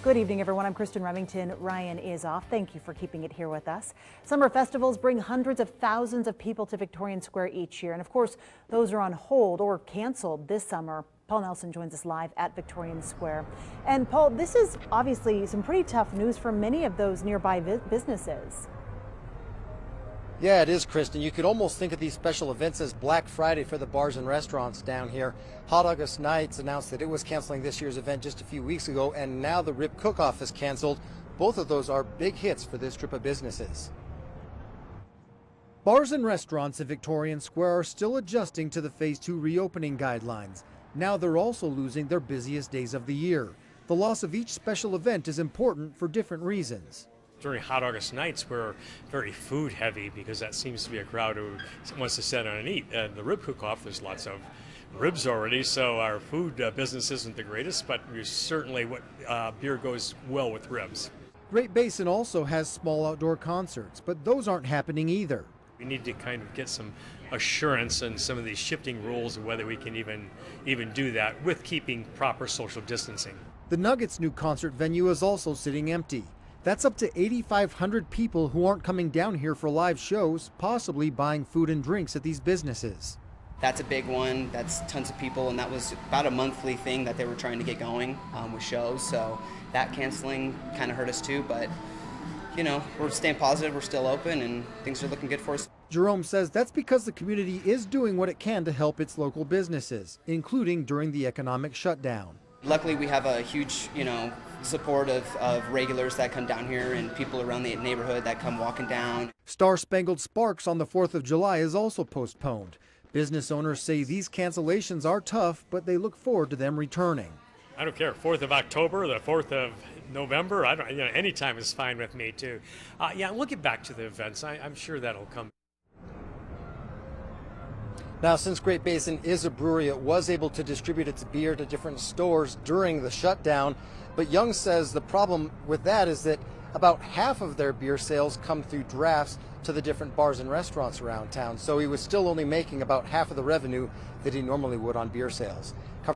Good evening, everyone. I'm Kristen Remington. Ryan is off. Thank you for keeping it here with us. Summer festivals bring hundreds of thousands of people to Victorian Square each year. And of course, those are on hold or canceled this summer. Paul Nelson joins us live at Victorian Square. And Paul, this is obviously some pretty tough news for many of those nearby businesses. Yeah, it is, Kristen. You could almost think of these special events as Black Friday for the bars and restaurants down here. Hot August Nights announced that it was canceling this year's event just a few weeks ago, and now the Rib Cook-Off is canceled. Both of those are big hits for this trip of businesses. Bars and restaurants at Victorian Square are still adjusting to the Phase 2 reopening guidelines. Now they're also losing their busiest days of the year. The loss of each special event is important for different reasons. During Hot August Nights, we're very food heavy because that seems to be a crowd who wants to sit down and eat. The Rib Cook-Off, there's lots of ribs already, so our food business isn't the greatest, but we certainly beer goes well with ribs. Great Basin also has small outdoor concerts, but those aren't happening either. We need to kind of get some assurance in some of these shifting rules of whether we can even do that with keeping proper social distancing. The Nuggets' new concert venue is also sitting empty. That's up to 8,500 people who aren't coming down here for live shows, possibly buying food and drinks at these businesses. That's a big one. That's tons of people, and that was about a monthly thing that they were trying to get going with shows. So that canceling kind of hurt us too, but you know, we're staying positive, we're still open, and things are looking good for us. Jerome says that's because the community is doing what it can to help its local businesses, including during the economic shutdown. Luckily, we have a huge, support of regulars that come down here and people around the neighborhood that come walking down. Star Spangled Sparks on the 4th of July is also postponed. Business owners say these cancellations are tough, but they look forward to them returning. I don't care, 4th of October, the 4th of November, any time is fine with me too. Yeah, we'll get back to the events. I'm sure that'll come. Now, since Great Basin is a brewery, it was able to distribute its beer to different stores during the shutdown. But Young says the problem with that is that about half of their beer sales come through drafts to the different bars and restaurants around town. So he was still only making about half of the revenue that he normally would on beer sales.